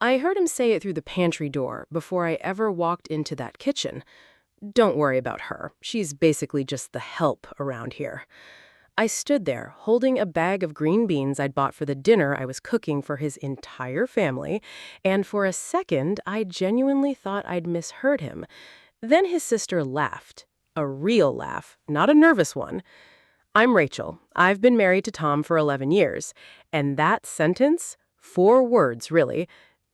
I heard him say it through the pantry door before I ever walked into that kitchen. Don't worry about her. She's basically just the help around here. I stood there, holding a bag of green beans I'd bought for the dinner I was cooking for his entire family, and for a second, I genuinely thought I'd misheard him. Then his sister laughed. A real laugh, not a nervous one. I'm Rachel. I've been married to Tom for 11 years. And that sentence, 4 words really,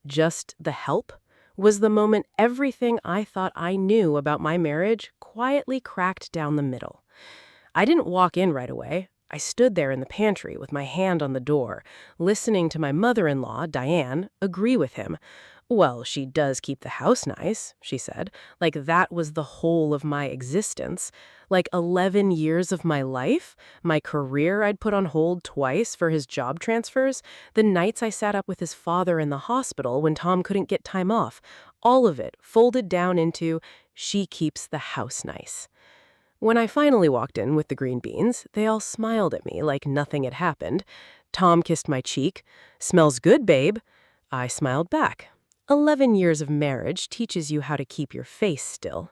just the help, was the moment everything I thought I knew about my marriage quietly cracked down the middle. I didn't walk in right away. I stood there in the pantry with my hand on the door, listening to my mother-in-law, Diane, agree with him. Well, she does keep the house nice, she said, like that was the whole of my existence. Like 11 years of my life, my career I'd put on hold twice for his job transfers, the nights I sat up with his father in the hospital when Tom couldn't get time off, all of it folded down into, she keeps the house nice. When I finally walked in with the green beans, they all smiled at me like nothing had happened. Tom kissed my cheek. Smells good, babe. I smiled back. 11 years of marriage teaches you how to keep your face still.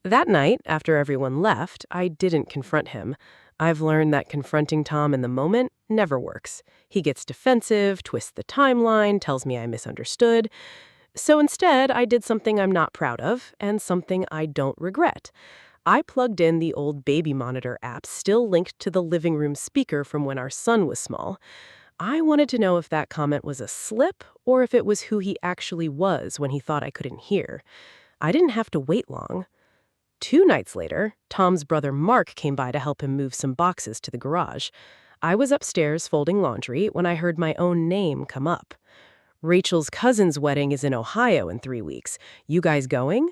That night, after everyone left, I didn't confront him. I've learned that confronting Tom in the moment never works. He gets defensive, twists the timeline, tells me I misunderstood. So instead, I did something I'm not proud of and something I don't regret. I plugged in the old baby monitor app still linked to the living room speaker from when our son was small. I wanted to know if that comment was a slip or if it was who he actually was when he thought I couldn't hear. I didn't have to wait long. 2 nights later, Tom's brother Mark came by to help him move some boxes to the garage. I was upstairs folding laundry when I heard my own name come up. Rachel's cousin's wedding is in Ohio in 3 weeks. You guys going?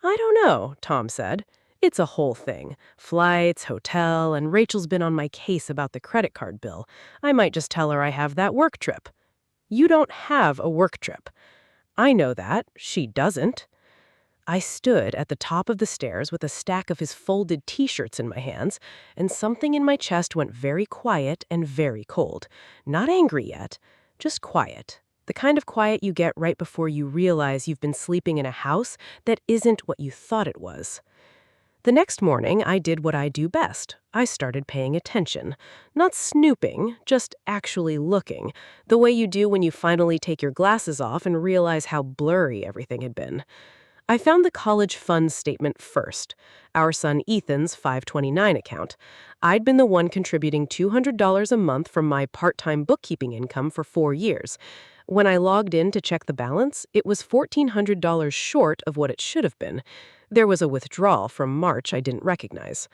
I don't know, Tom said. It's a whole thing. Flights, hotel, and Rachel's been on my case about the credit card bill. I might just tell her I have that work trip. You don't have a work trip. I know that. She doesn't. I stood at the top of the stairs with a stack of his folded t-shirts in my hands, and something in my chest went very quiet and very cold. Not angry yet, just quiet. The kind of quiet you get right before you realize you've been sleeping in a house that isn't what you thought it was. The next morning, I did what I do best. I started paying attention. Not snooping, just actually looking, the way you do when you finally take your glasses off and realize how blurry everything had been. I found the college funds statement first, our son Ethan's 529 account. I'd been the one contributing $200 a month from my part-time bookkeeping income for 4 years. When I logged in to check the balance, it was $1,400 short of what it should have been. There was a withdrawal from March I didn't recognize.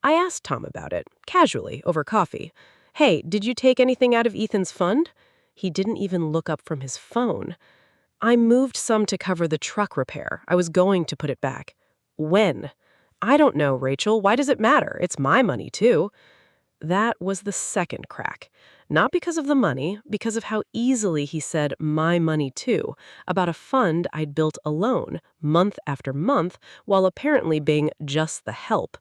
I asked Tom about it, casually, over coffee. Hey, did you take anything out of Ethan's fund? He didn't even look up from his phone. I moved some to cover the truck repair. I was going to put it back. When? I don't know, Rachel. Why does it matter? It's my money, too. That was the second crack. Not because of the money, because of how easily he said my money too, about a fund I'd built alone, month after month, while apparently being just the help.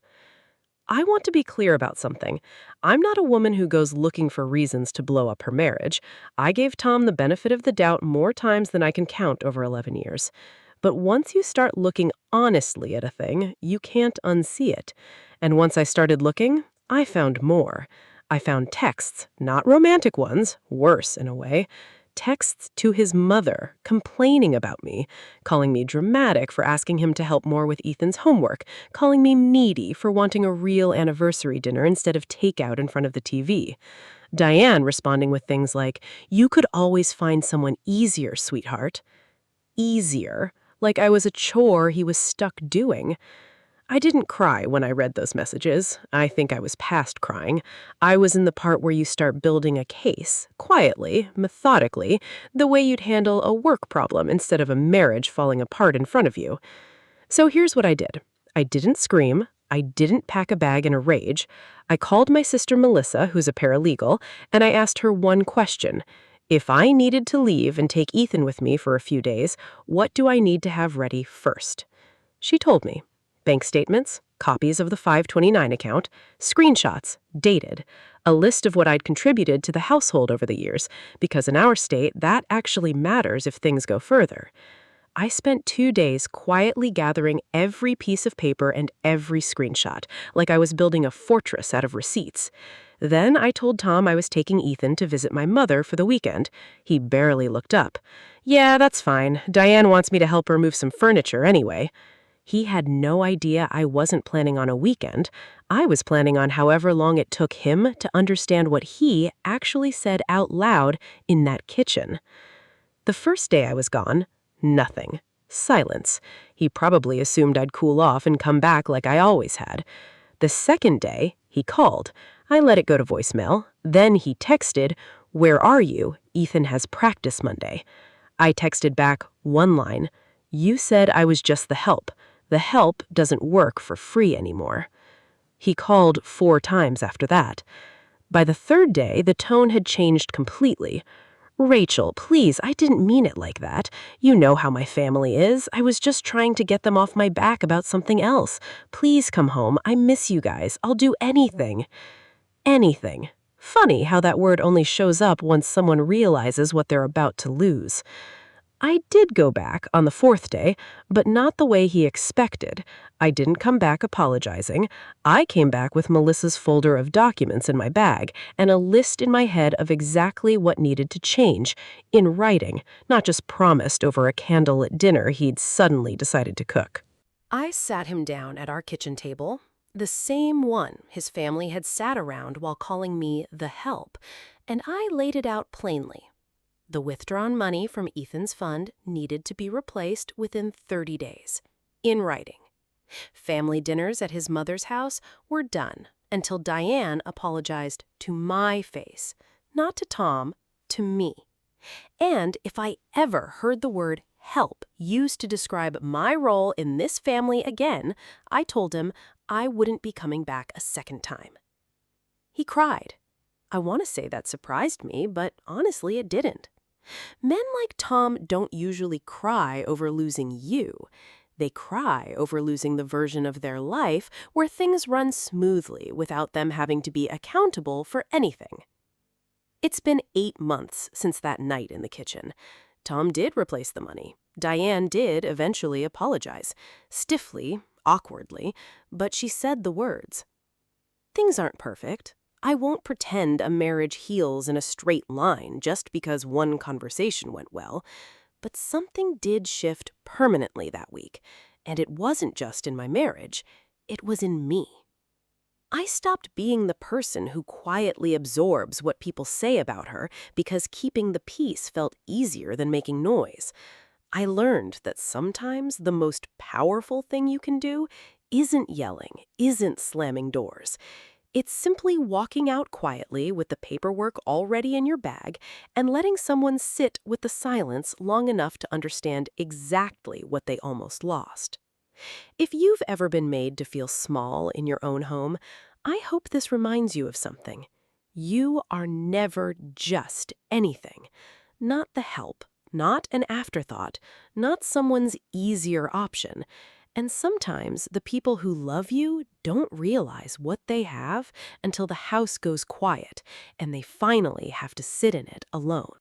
I want to be clear about something. I'm not a woman who goes looking for reasons to blow up her marriage. I gave Tom the benefit of the doubt more times than I can count over 11 years. But once you start looking honestly at a thing, you can't unsee it. And once I started looking, I found more. I found texts, not romantic ones, worse in a way, texts to his mother complaining about me, calling me dramatic for asking him to help more with Ethan's homework, calling me needy for wanting a real anniversary dinner instead of takeout in front of the TV. Diane responding with things like, "You could always find someone easier, sweetheart." Easier, like I was a chore he was stuck doing. I didn't cry when I read those messages. I think I was past crying. I was in the part where you start building a case, quietly, methodically, the way you'd handle a work problem instead of a marriage falling apart in front of you. So here's what I did. I didn't scream. I didn't pack a bag in a rage. I called my sister Melissa, who's a paralegal, and I asked her one question. If I needed to leave and take Ethan with me for a few days, what do I need to have ready first? She told me. Bank statements, copies of the 529 account, screenshots, dated, a list of what I'd contributed to the household over the years, because in our state, that actually matters if things go further. I spent 2 days quietly gathering every piece of paper and every screenshot, like I was building a fortress out of receipts. Then I told Tom I was taking Ethan to visit my mother for the weekend. He barely looked up. Yeah, that's fine. Diane wants me to help her move some furniture anyway. He had no idea I wasn't planning on a weekend. I was planning on however long it took him to understand what he actually said out loud in that kitchen. The first day I was gone, nothing. Silence. He probably assumed I'd cool off and come back like I always had. The second day, he called. I let it go to voicemail. Then he texted, "Where are you? Ethan has practice Monday." I texted back one line. "You said I was just the help. The help doesn't work for free anymore." He called 4 times after that. By the third day, the tone had changed completely. "Rachel, please, I didn't mean it like that. You know how my family is. I was just trying to get them off my back about something else. Please come home. I miss you guys. I'll do anything." Anything. Funny how that word only shows up once someone realizes what they're about to lose. I did go back on the 4th day, but not the way he expected. I didn't come back apologizing. I came back with Melissa's folder of documents in my bag and a list in my head of exactly what needed to change, in writing, not just promised over a candlelit dinner he'd suddenly decided to cook. I sat him down at our kitchen table, the same one his family had sat around while calling me the help, and I laid it out plainly. The withdrawn money from Ethan's fund needed to be replaced within 30 days, in writing. Family dinners at his mother's house were done until Diane apologized to my face, not to Tom, to me. And if I ever heard the word help used to describe my role in this family again, I told him I wouldn't be coming back a second time. He cried. I want to say that surprised me, but honestly it didn't. Men like Tom don't usually cry over losing you. They cry over losing the version of their life where things run smoothly without them having to be accountable for anything. It's been 8 months since that night in the kitchen. Tom did replace the money. Diane did eventually apologize, stiffly, awkwardly, but she said the words. Things aren't perfect. I won't pretend a marriage heals in a straight line just because one conversation went well, but something did shift permanently that week, and it wasn't just in my marriage, it was in me. I stopped being the person who quietly absorbs what people say about her because keeping the peace felt easier than making noise. I learned that sometimes the most powerful thing you can do isn't yelling, isn't slamming doors. It's simply walking out quietly with the paperwork already in your bag and letting someone sit with the silence long enough to understand exactly what they almost lost. If you've ever been made to feel small in your own home, I hope this reminds you of something. You are never just anything. Not the help, not an afterthought, not someone's easier option. And sometimes the people who love you don't realize what they have until the house goes quiet and they finally have to sit in it alone.